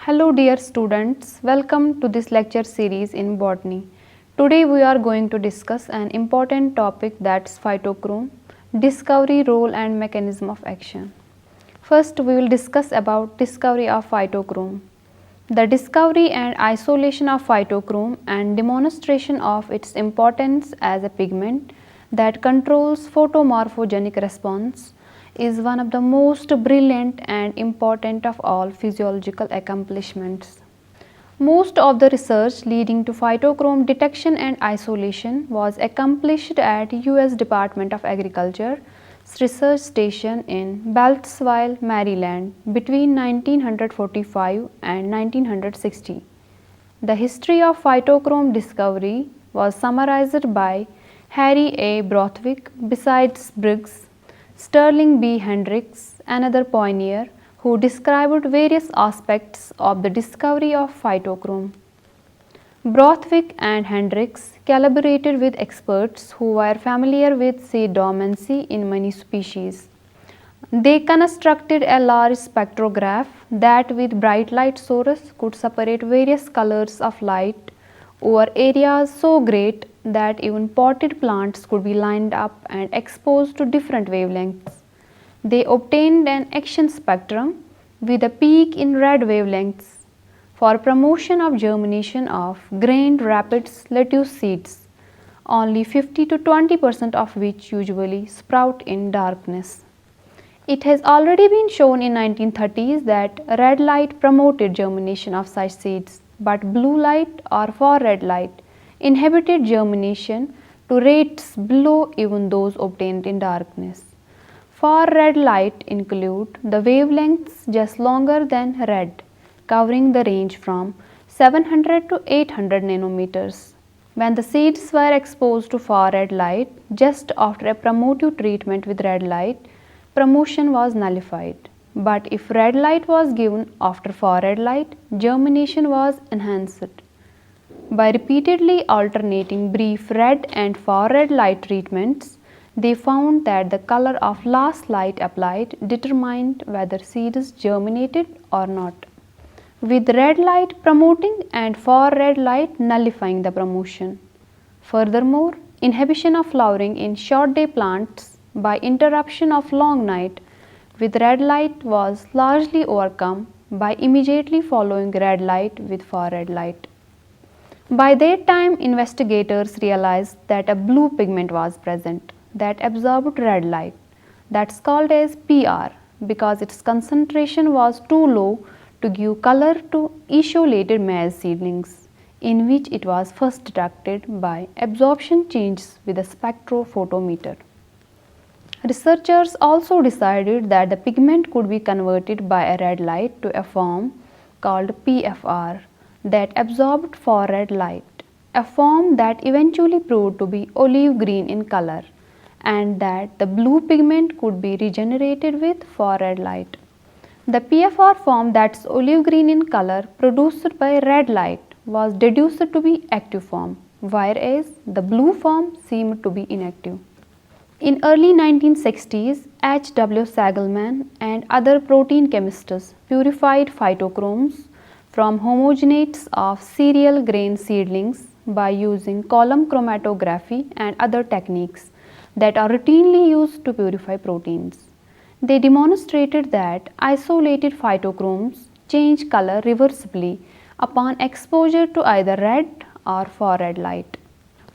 Hello dear students, welcome to this lecture series in botany. Today we are going to discuss an important topic, that's phytochrome, discovery, role and mechanism of action. First we will discuss about discovery of phytochrome. The discovery and isolation of phytochrome and demonstration of its importance as a pigment that controls photomorphogenic response is one of the most brilliant and important of all physiological accomplishments. Most of the research leading to phytochrome detection and isolation was accomplished at US Department of Agriculture research station in Beltsville, Maryland between 1945 and 1960. The history of phytochrome discovery was summarized by Harry A. Brothwick. Besides Briggs, Sterling B. Hendricks, another pioneer, who described various aspects of the discovery of phytochrome. Brothwick and Hendricks collaborated with experts who were familiar with seed dormancy in many species. They constructed a large spectrograph that with bright light source could separate various colors of light over areas so great that even potted plants could be lined up and exposed to different wavelengths. They obtained an action spectrum with a peak in red wavelengths for promotion of germination of grained rapeseed lettuce seeds, only 50 to 20% of which usually sprout in darkness. It has already been shown in 1930s that red light promoted germination of such seeds, but blue light or far red light inhibited germination to rates below even those obtained in darkness. Far red light include the wavelengths just longer than red, covering the range from 700 to 800 nanometers. When the seeds were exposed to far red light just after a promotive treatment with red light, promotion was nullified. But if red light was given after far red light, germination was enhanced. By repeatedly alternating brief red and far red light treatments, they found that the color of last light applied determined whether seeds germinated or not, with red light promoting and far red light nullifying the promotion. Furthermore, inhibition of flowering in short day plants by interruption of long night with red light was largely overcome by immediately following red light with far red light. By that time, investigators realized that a blue pigment was present that absorbed red light, that's called as PR, because its concentration was too low to give color to isolated maize seedlings, in which it was first detected by absorption changes with a spectrophotometer. Researchers also decided that the pigment could be converted by a red light to a form called PFR that absorbed far red light, a form that eventually proved to be olive green in color, and that the blue pigment could be regenerated with far red light. The PFR form, that's olive green in color produced by red light, was deduced to be active form, whereas the blue form seemed to be inactive. In early 1960s, H. W. Sagelman and other protein chemists purified phytochromes from homogenates of cereal grain seedlings by using column chromatography and other techniques that are routinely used to purify proteins. They demonstrated that isolated phytochromes change color reversibly upon exposure to either red or far red light.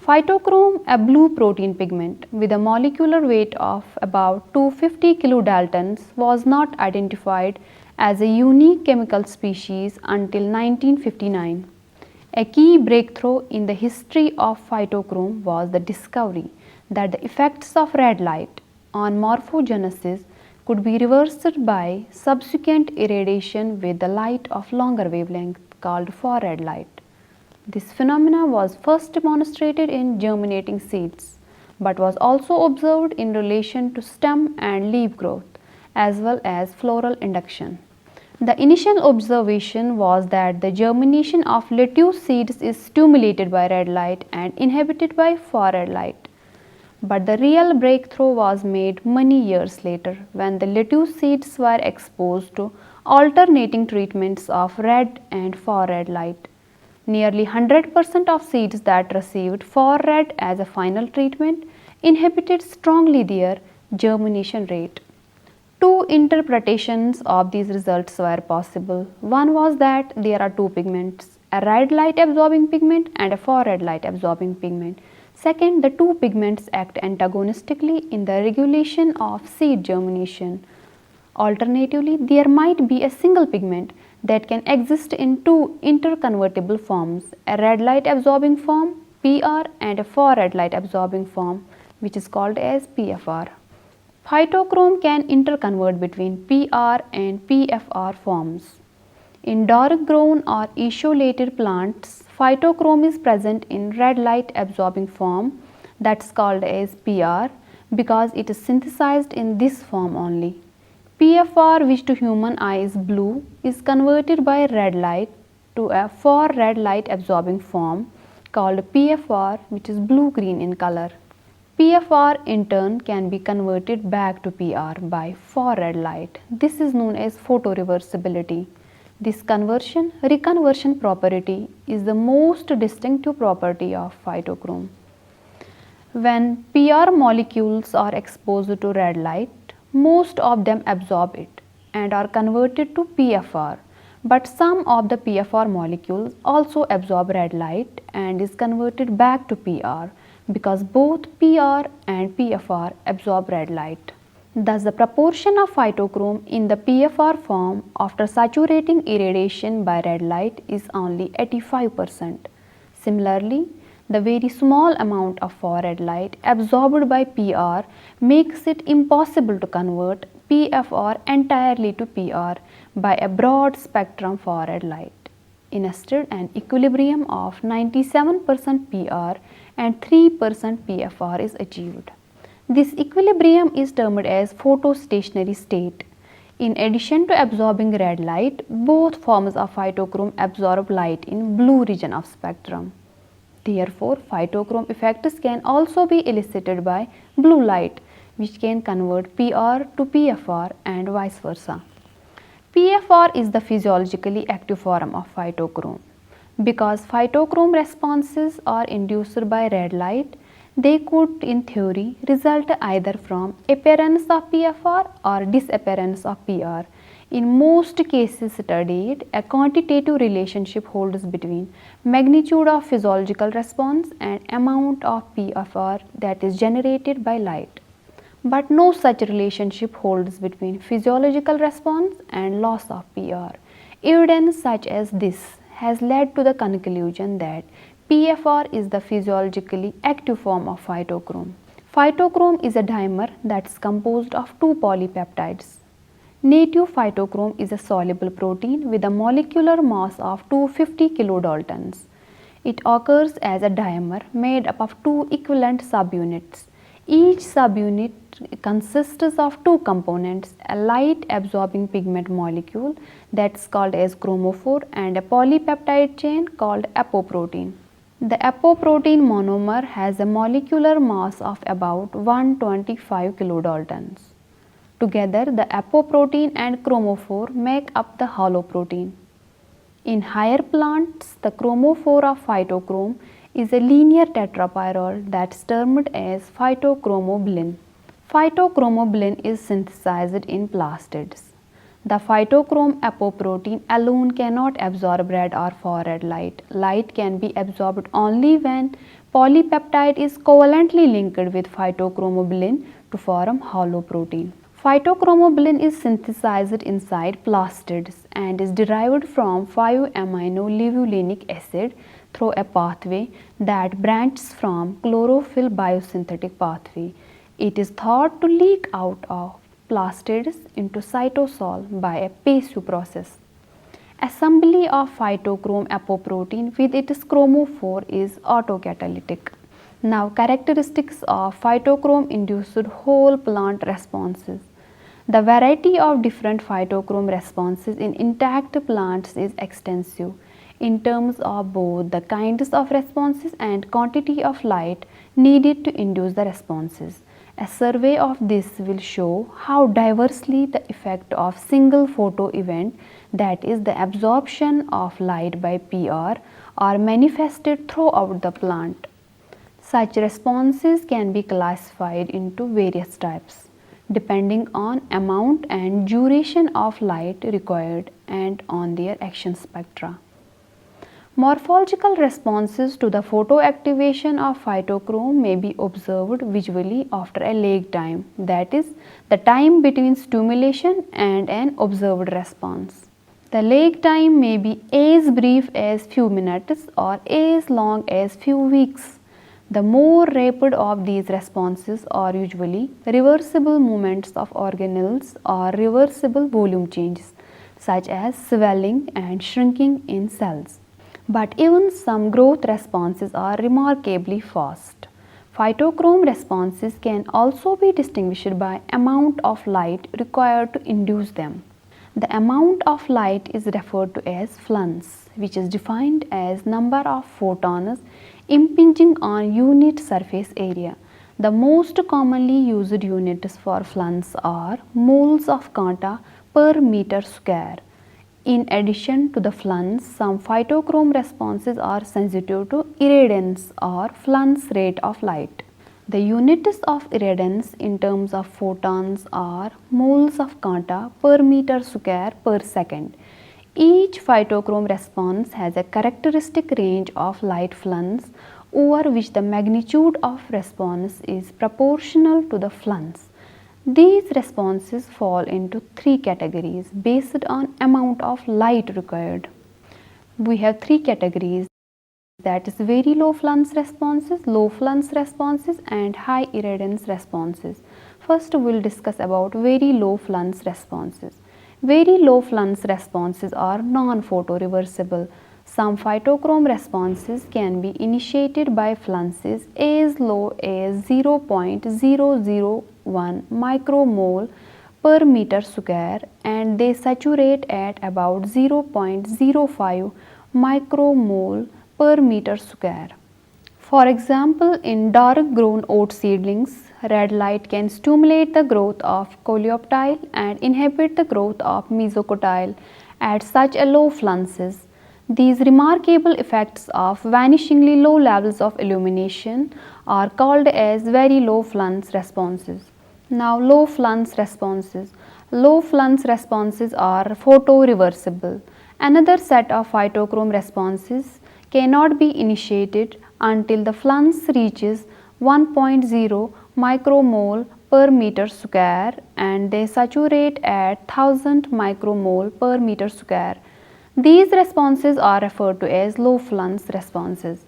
Phytochrome, a blue protein pigment with a molecular weight of about 250 kilodaltons, was not identified as a unique chemical species until 1959. A key breakthrough in the history of phytochrome was the discovery that the effects of red light on morphogenesis could be reversed by subsequent irradiation with the light of longer wavelength called far red light. This phenomena was first demonstrated in germinating seeds, but was also observed in relation to stem and leaf growth as well as floral induction. The initial observation was that the germination of lettuce seeds is stimulated by red light and inhibited by far red light. But the real breakthrough was made many years later when the lettuce seeds were exposed to alternating treatments of red and far red light. Nearly 100% of seeds that received far red as a final treatment inhibited strongly their germination rate. Two interpretations of these results were possible. One was that there are two pigments, a red light absorbing pigment and a far red light absorbing pigment. Second, the two pigments act antagonistically in the regulation of seed germination. Alternatively, there might be a single pigment that can exist in two interconvertible forms, a red light absorbing form PR and a far red light absorbing form which is called as PFR. Phytochrome can interconvert between PR and PFR forms. In dark grown or isolated plants, phytochrome is present in red light absorbing form, that's called as PR, because it is synthesized in this form only. PFR, which to human eye is blue, is converted by red light to a far red light absorbing form called PFR, which is blue green in color. PFR in turn can be converted back to PR by far red light. This is known as photoreversibility. This reconversion property is the most distinctive property of phytochrome. When PR molecules are exposed to red light, most of them absorb it and are converted to PFR. But some of the PFR molecules also absorb red light and is converted back to PR because both PR and PFR absorb red light. Thus, the proportion of phytochrome in the PFR form after saturating irradiation by red light is only 85%. Similarly, the very small amount of far red light absorbed by PR makes it impossible to convert PFR entirely to PR by a broad spectrum far red light. Instead, an equilibrium of 97% PR and 3% PFR is achieved. This equilibrium is termed as photostationary state. In addition to absorbing red light, both forms of phytochrome absorb light in blue region of spectrum. Therefore, phytochrome effects can also be elicited by blue light, which can convert PR to PFR and vice versa. PFR is the physiologically active form of phytochrome. Because phytochrome responses are induced by red light, they could in theory result either from appearance of PFR or disappearance of PR. In most cases studied, a quantitative relationship holds between magnitude of physiological response and amount of PFR that is generated by light. But no such relationship holds between physiological response and loss of PR. Evidence such as this has led to the conclusion that PFR is the physiologically active form of phytochrome. Phytochrome is a dimer that is composed of two polypeptides. Native phytochrome is a soluble protein with a molecular mass of 250 kilodaltons. It occurs as a dimer made up of two equivalent subunits. Each subunit consists of two components, a light absorbing pigment molecule that is called as chromophore and a polypeptide chain called apoprotein. The apoprotein monomer has a molecular mass of about 125 kilodaltons. Together, the apoprotein and chromophore make up the haloprotein. In higher plants, the chromophore of phytochrome is a linear tetrapyrrole that is termed as phytochromobilin. Phytochromobilin is synthesized in plastids. The phytochrome apoprotein alone cannot absorb red or far red light. Light can be absorbed only when polypeptide is covalently linked with phytochromobilin to form haloprotein. Phytochromobilin is synthesized inside plastids and is derived from 5-amino-levulinic acid through a pathway that branches from chlorophyll biosynthetic pathway. It is thought to leak out of plastids into cytosol by a PASU process. Assembly of phytochrome apoprotein with its chromophore is autocatalytic. Now, characteristics of phytochrome induced whole plant responses. The variety of different phytochrome responses in intact plants is extensive. in terms of both the kinds of responses and quantity of light needed to induce the responses. A survey of this will show how diversely the effect of single photo event, that is the absorption of light by PR, are manifested throughout the plant. Such responses can be classified into various types depending on amount and duration of light required and on their action spectra. Morphological responses to the photoactivation of phytochrome may be observed visually after a lag time, that is, the time between stimulation and an observed response. The lag time may be as brief as few minutes or as long as few weeks. The more rapid of these responses are usually reversible movements of organelles or reversible volume changes, such as swelling and shrinking in cells. But even some growth responses are remarkably fast. Phytochrome responses can also be distinguished by amount of light required to induce them. The amount of light is referred to as flux, which is defined as number of photons impinging on unit surface area. The most commonly used units for flux are moles of quanta per meter square. In addition to the flux, some phytochrome responses are sensitive to irradiance or flux rate of light. The units of irradiance in terms of photons are moles of quanta per meter square per second. Each phytochrome response has a characteristic range of light flux over which the magnitude of response is proportional to the flux. These responses fall into three categories based on amount of light required. We have three categories, that is very low flux responses and high irradiance responses. First we will discuss about very low flux responses. Very low flux responses are non-photoreversible. Some phytochrome responses can be initiated by fluxes as low as 0.001 micromole per meter square and they saturate at about 0.05 micromole per meter square. For example, in dark grown oat seedlings, red light can stimulate the growth of coleoptile and inhibit the growth of mesocotyle at such a low fluxes. These remarkable effects of vanishingly low levels of illumination are called as very low flux responses. Now low flux responses. Low flux responses are photoreversible. Another set of phytochrome responses cannot be initiated until the flux reaches 1.0 micromole per meter square and they saturate at 1000 micromole per meter square. These responses are referred to as low flux responses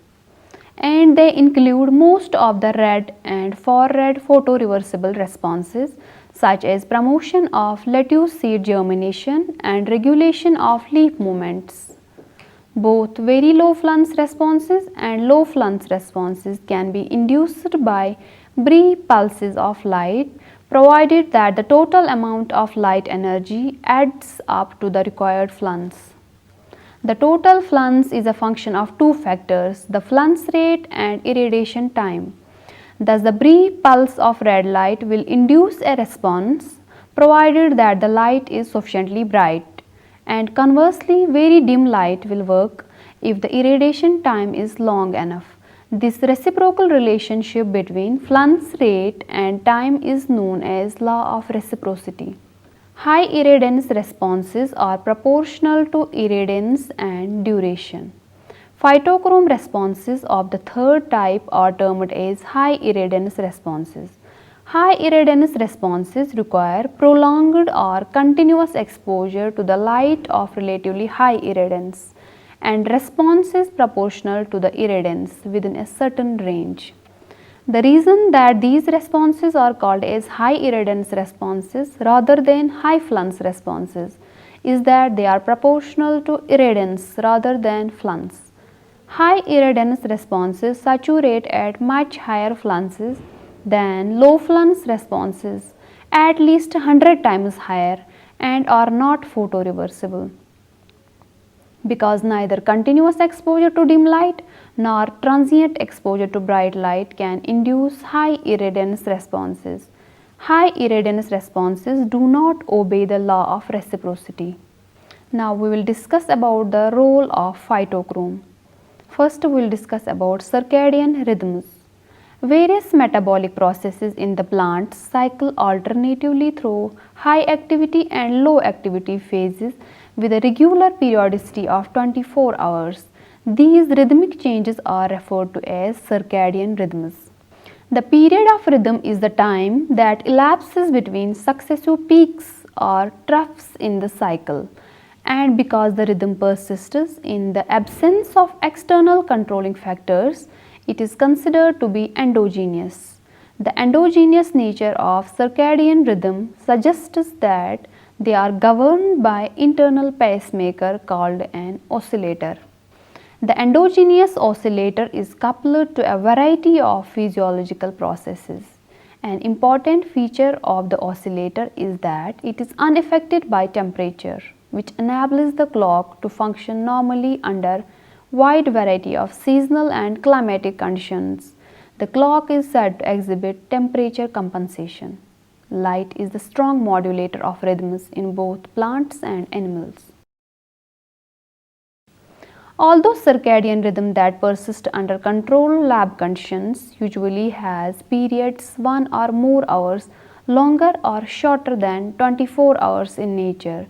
and they include most of the red and far-red photoreversible responses such as promotion of lettuce seed germination and regulation of leaf movements. Both very low flux responses and low flux responses can be induced by brief pulses of light provided that the total amount of light energy adds up to the required flux. The total flux is a function of two factors, the flux rate and irradiation time. Thus, the brief pulse of red light will induce a response provided that the light is sufficiently bright, and conversely very dim light will work if the irradiation time is long enough. This reciprocal relationship between flux rate and time is known as law of reciprocity. High irradiance responses are proportional to irradiance and duration. Phytochrome responses of the third type are termed as high irradiance responses. High irradiance responses require prolonged or continuous exposure to the light of relatively high irradiance and response is proportional to the irradiance within a certain range. The reason that these responses are called as high irradiance responses rather than high flux responses is that they are proportional to irradiance rather than flux. High irradiance responses saturate at much higher fluxes than low flux responses, at least 100 times higher, and are not photoreversible. because neither continuous exposure to dim light nor transient exposure to bright light can induce high irradiance responses. High irradiance responses do not obey the law of reciprocity. Now we will discuss about the role of phytochrome. First we will discuss about circadian rhythms. Various metabolic processes in the plant cycle alternatively through high activity and low activity phases with a regular periodicity of 24 hours. These rhythmic changes are referred to as circadian rhythms. The period of rhythm is the time that elapses between successive peaks or troughs in the cycle, and because the rhythm persists in the absence of external controlling factors, it is considered to be endogenous. The endogenous nature of circadian rhythm suggests that they are governed by internal pacemaker called an oscillator. The endogenous oscillator is coupled to a variety of physiological processes. An important feature of the oscillator is that it is unaffected by temperature, which enables the clock to function normally under wide variety of seasonal and climatic conditions. The clock is said to exhibit temperature compensation. Light is the strong modulator of rhythms in both plants and animals. Although circadian rhythm that persists under controlled lab conditions usually has periods 1 or more hours longer or shorter than 24 hours in nature,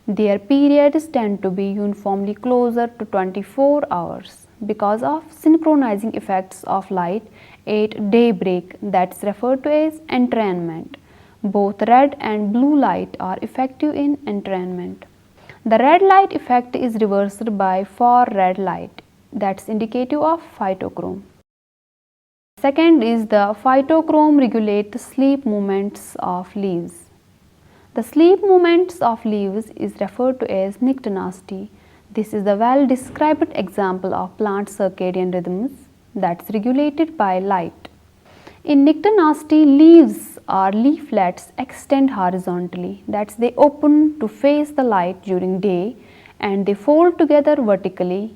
their periods tend to be uniformly closer to 24 hours because of synchronizing effects of light at daybreak that's referred to as entrainment. Both red and blue light are effective in entrainment. The red light effect is reversed by far red light, that's indicative of phytochrome. Second is the phytochrome regulates the sleep movements of leaves. The sleep movements of leaves is referred to as nyctinacity. This is the well described example of plant circadian rhythms that's regulated by light. In nyctinacity, leaves or leaflets extend horizontally, that's they open to face the light during day and they fold together vertically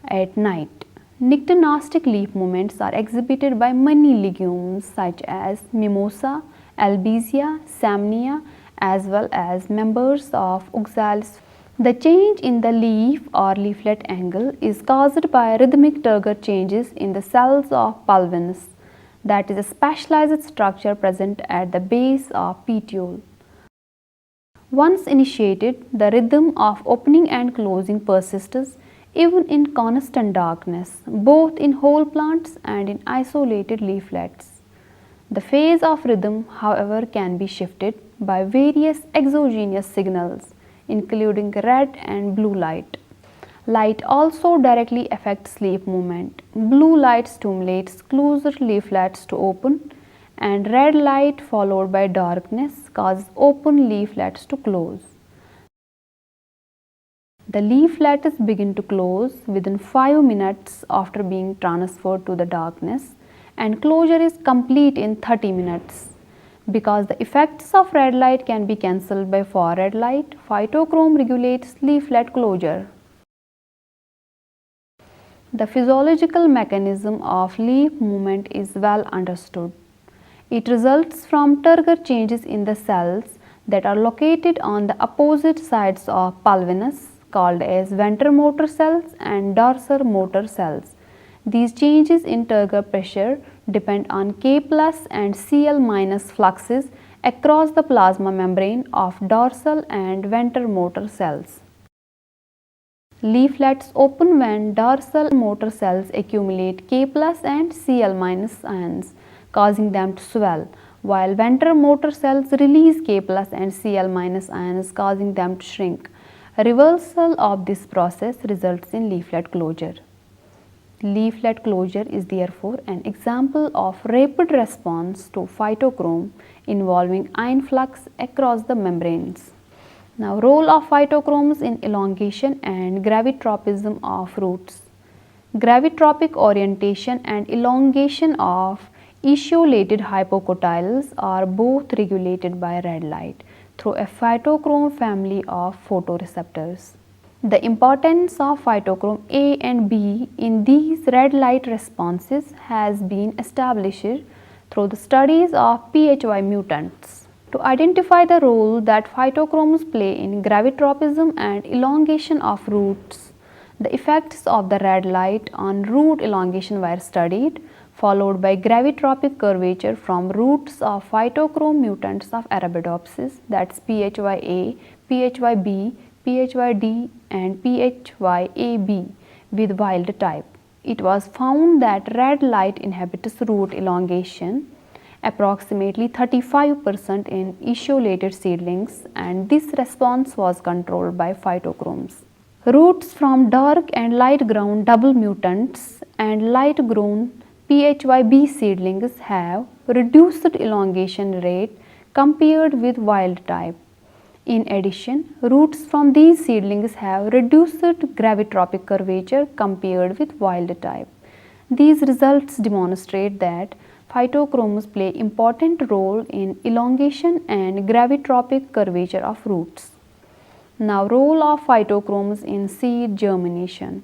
at night. Nyctinactic leaf movements are exhibited by many legumes such as mimosa, albizia, samnia, as well as members of oxalis. The change in the leaf or leaflet angle is caused by rhythmic turgor changes in the cells of pulvinus, that is a specialized structure present at the base of petiole. Once initiated, the rhythm of opening and closing persists even in constant darkness, both in whole plants and in isolated leaflets. The phase of rhythm, however, can be shifted by various exogenous signals, including red and blue light. Light also directly affects sleep movement. Blue light stimulates closed leaflets to open, and red light followed by darkness causes open leaflets to close. The leaflets begin to close within 5 minutes after being transferred to the darkness, and closure is complete in 30 minutes. Because the effects of red light can be cancelled by far red light, phytochrome regulates leaflet closure. The physiological mechanism of leaf movement is well understood. It results from turgor changes in the cells that are located on the opposite sides of pulvinus, called as ventral motor cells and dorsal motor cells. These changes in turgor pressure depend on K plus and Cl minus fluxes across the plasma membrane of dorsal and ventral motor cells. Leaflets open when dorsal motor cells accumulate K plus and Cl minus ions, causing them to swell, while ventral motor cells release K plus and Cl minus ions, causing them to shrink. A reversal of this process results in leaflet closure. Leaflet closure is therefore an example of rapid response to phytochrome involving ion flux across the membranes. Now, role of phytochromes in elongation and gravitropism of roots. Gravitropic orientation and elongation of etiolated hypocotyls are both regulated by red light through a phytochrome family of photoreceptors. The importance of phytochrome A and B in these red light responses has been established through the studies of PHY mutants. To identify the role that phytochromes play in gravitropism and elongation of roots, the effects of the red light on root elongation were studied, followed by gravitropic curvature from roots of phytochrome mutants of Arabidopsis, that's PHYA, PHYB, PHYD and PHYAB with wild type. It was found that red light inhibits root elongation approximately 35% in isolated seedlings, and this response was controlled by phytochromes. Roots from dark and light ground double mutants and light grown PHYB seedlings have reduced elongation rate compared with wild type. In addition, roots from these seedlings have reduced gravitropic curvature compared with wild type. These results demonstrate that phytochromes play important role in elongation and gravitropic curvature of roots. Now, role of phytochromes in seed germination.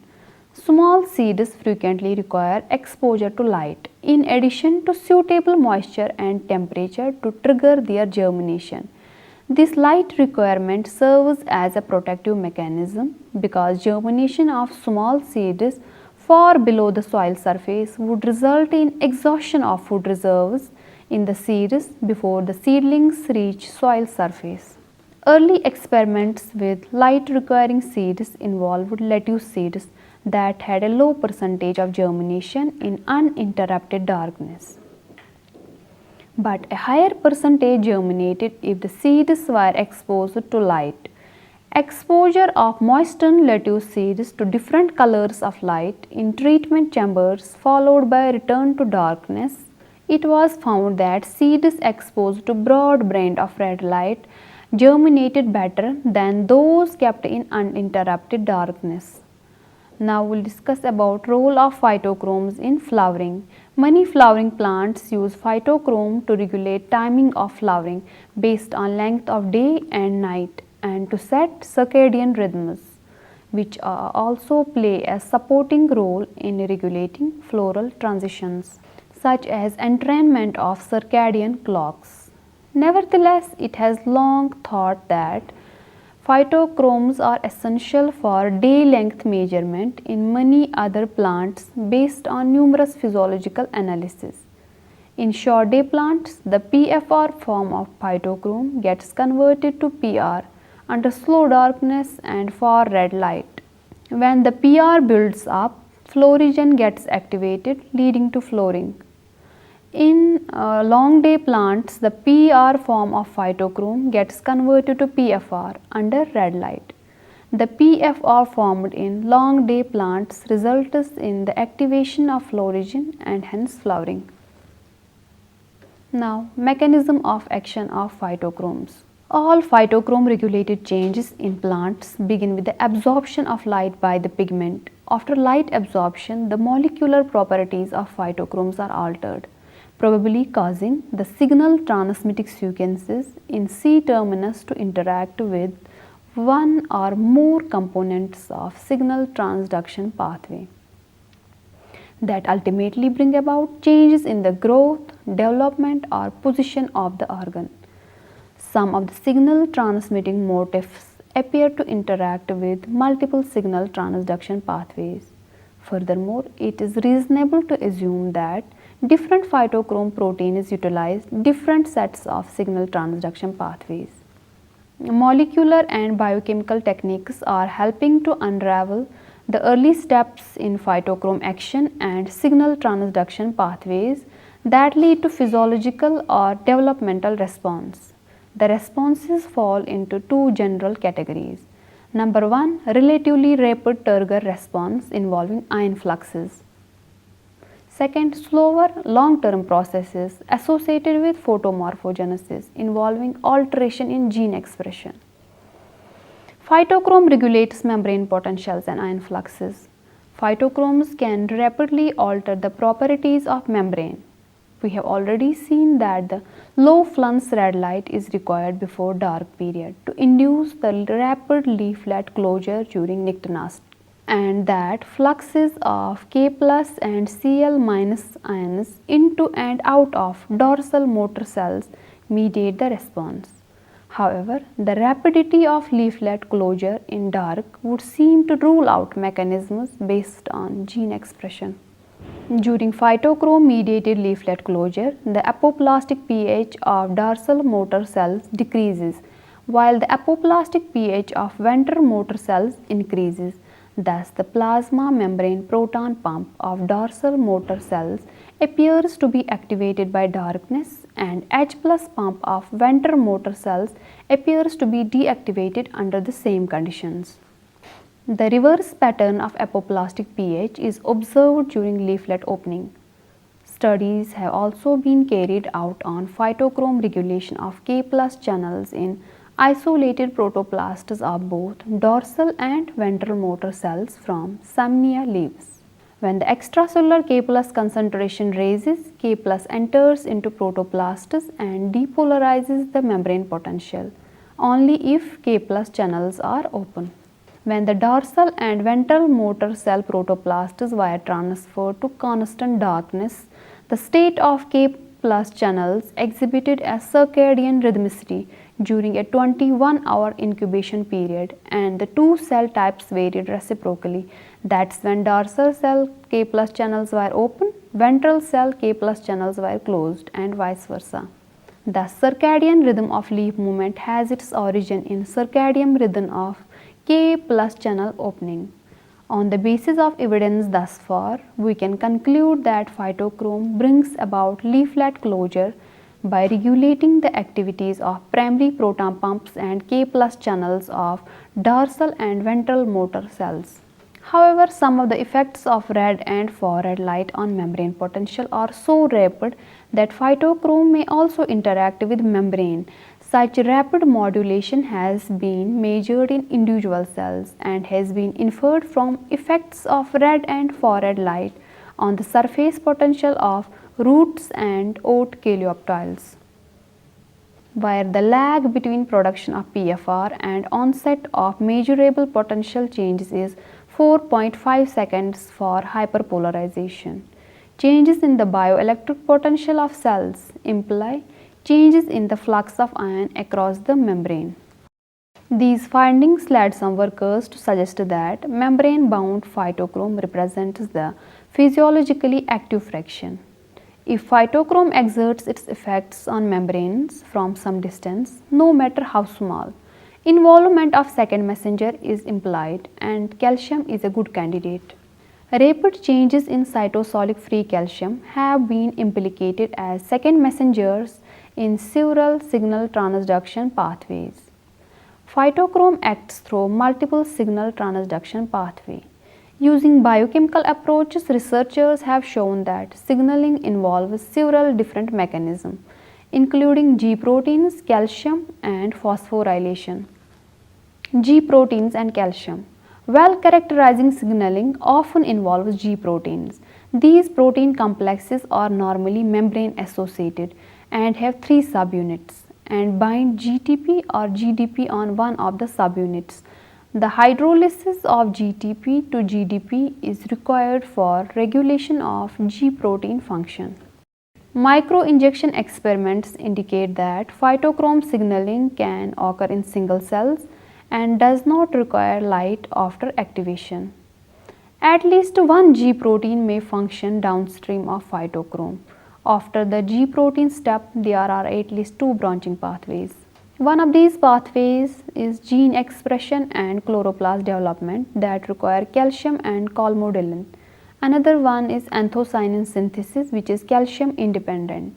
Small seeds frequently require exposure to light in addition to suitable moisture and temperature to trigger their germination. This light requirement serves as a protective mechanism because germination of small seeds far below the soil surface would result in exhaustion of food reserves in the seeds before the seedlings reach soil surface. Early experiments with light requiring seeds involved lettuce seeds that had a low percentage of germination in uninterrupted darkness. But a higher percentage germinated if the seeds were exposed to light. Exposure of moistened lettuce seeds to different colors of light in treatment chambers followed by a return to darkness, it was found that seeds exposed to broad band of red light germinated better than those kept in uninterrupted darkness. Now we will discuss about role of phytochromes in flowering. Many flowering plants use phytochrome to regulate timing of flowering based on length of day and night and to set circadian rhythms, which also play a supporting role in regulating floral transitions, such as entrainment of circadian clocks. Nevertheless, it has long thought that phytochromes are essential for day length measurement in many other plants based on numerous physiological analyses. In short day plants, the PFR form of phytochrome gets converted to PR under slow darkness and far red light. When the PR builds up, florigen gets activated, leading to flowering. In long day plants, the PR form of phytochrome gets converted to PFR under red light. The PFR formed in long day plants results in the activation of florigen and hence flowering. Now, mechanism of action of phytochromes. All phytochrome regulated changes in plants begin with the absorption of light by the pigment. After light absorption, the molecular properties of phytochromes are altered, probably causing the signal transmitting sequences in C-terminus to interact with one or more components of signal transduction pathway that ultimately bring about changes in the growth, development or position of the organ. Some of the signal transmitting motifs appear to interact with multiple signal transduction pathways. Furthermore, it is reasonable to assume that different phytochrome proteins utilize different sets of signal transduction pathways. Molecular and biochemical techniques are helping to unravel the early steps in phytochrome action and signal transduction pathways that lead to physiological or developmental response. The responses fall into two general categories. Number 1, relatively rapid turgor response involving ion fluxes. Second, slower long-term processes associated with photomorphogenesis involving alteration in gene expression. Phytochrome regulates membrane potentials and ion fluxes. Phytochromes can rapidly alter the properties of membrane. We have already seen that the low flux red light is required before dark period to induce the rapid leaflet closure during nyctinast, and that fluxes of K plus and Cl minus ions into and out of dorsal motor cells mediate the response. However, the rapidity of leaflet closure in dark would seem to rule out mechanisms based on gene expression. During phytochrome mediated leaflet closure, the apoplastic pH of dorsal motor cells decreases while the apoplastic pH of ventral motor cells increases. Thus, the plasma membrane proton pump of dorsal motor cells appears to be activated by darkness, and H plus pump of ventral motor cells appears to be deactivated under the same conditions. The reverse pattern of apoplastic pH is observed during leaflet opening. Studies have also been carried out on phytochrome regulation of K plus channels in isolated protoplasts of both dorsal and ventral motor cells from Samnia leaves. When the extracellular K plus concentration rises, K plus enters into protoplasts and depolarizes the membrane potential only if K plus channels are open. When the dorsal and ventral motor cell protoplasts were transferred to constant darkness, the state of K plus channels exhibited a circadian rhythmicity during a 21-hour incubation period, and the two cell types varied reciprocally. That's when dorsal cell K plus channels were open, ventral cell K plus channels were closed, and vice versa. The circadian rhythm of leaf movement has its origin in circadian rhythm of K plus channel opening. On the basis of evidence thus far, we can conclude that phytochrome brings about leaflet closure by regulating the activities of primary proton pumps and K plus channels of dorsal and ventral motor cells. However, some of the effects of red and infrared light on membrane potential are so rapid that phytochrome may also interact with membrane. Such rapid modulation has been measured in individual cells and has been inferred from effects of red and infrared light on the surface potential of roots and oat coleoptiles, where the lag between production of PFR and onset of measurable potential changes is 4.5 seconds for hyperpolarization. Changes in the bioelectric potential of cells imply changes in the flux of ion across the membrane. These findings led some workers to suggest that membrane-bound phytochrome represents the physiologically active fraction. If phytochrome exerts its effects on membranes from some distance, no matter how small, involvement of second messenger is implied, and calcium is a good candidate. Rapid changes in cytosolic free calcium have been implicated as second messengers in several signal transduction pathways. Phytochrome acts through multiple signal transduction pathways. Using biochemical approaches, researchers have shown that signaling involves several different mechanisms, including G proteins, calcium, and phosphorylation. G proteins and calcium. Well characterizing signaling often involves G proteins. These protein complexes are normally membrane associated and have 3 subunits and bind GTP or GDP on one of the subunits. The hydrolysis of GTP to GDP is required for regulation of G protein function. Microinjection experiments indicate that phytochrome signaling can occur in single cells and does not require light after activation. At least one G protein may function downstream of phytochrome. After the G protein step, there are at least 2 branching pathways. One of these pathways is gene expression and chloroplast development that require calcium and colmodulin. Another one is anthocyanin synthesis, which is calcium independent.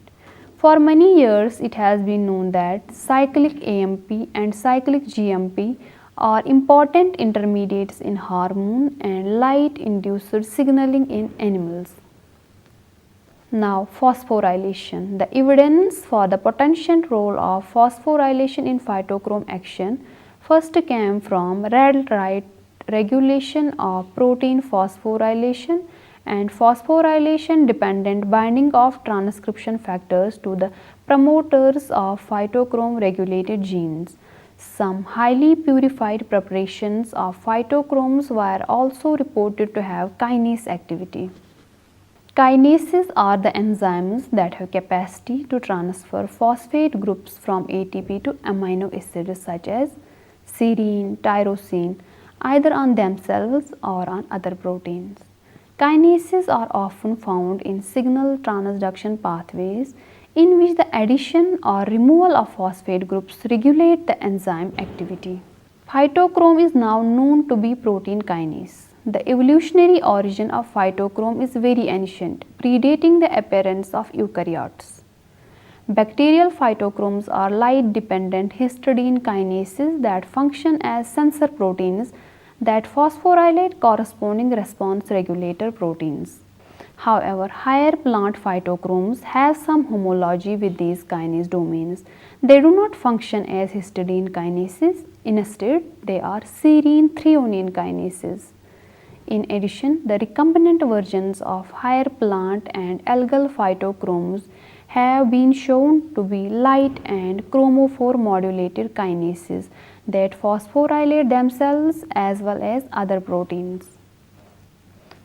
For many years, it has been known that cyclic AMP and cyclic GMP are important intermediates in hormone and light-induced signaling in animals. Now, phosphorylation. The evidence for the potential role of phosphorylation in phytochrome action first came from red light regulation of protein phosphorylation and phosphorylation dependent binding of transcription factors to the promoters of phytochrome regulated genes. Some highly purified preparations of phytochromes were also reported to have kinase activity. Kinases are the enzymes that have capacity to transfer phosphate groups from ATP to amino acids such as serine, tyrosine, either on themselves or on other proteins. Kinases are often found in signal transduction pathways in which the addition or removal of phosphate groups regulate the enzyme activity. Phytochrome is now known to be protein kinase. The evolutionary origin of phytochrome is very ancient, predating the appearance of eukaryotes. Bacterial phytochromes are light-dependent histidine kinases that function as sensor proteins that phosphorylate corresponding response regulator proteins. However, higher plant phytochromes have some homology with these kinase domains. They do not function as histidine kinases, instead they are serine threonine kinases. In addition, the recombinant versions of higher plant and algal phytochromes have been shown to be light and chromophore modulated kinases that phosphorylate themselves as well as other proteins.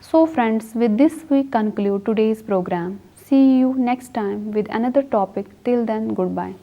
So friends, with this we conclude today's program. See you next time with another topic. Till then, goodbye.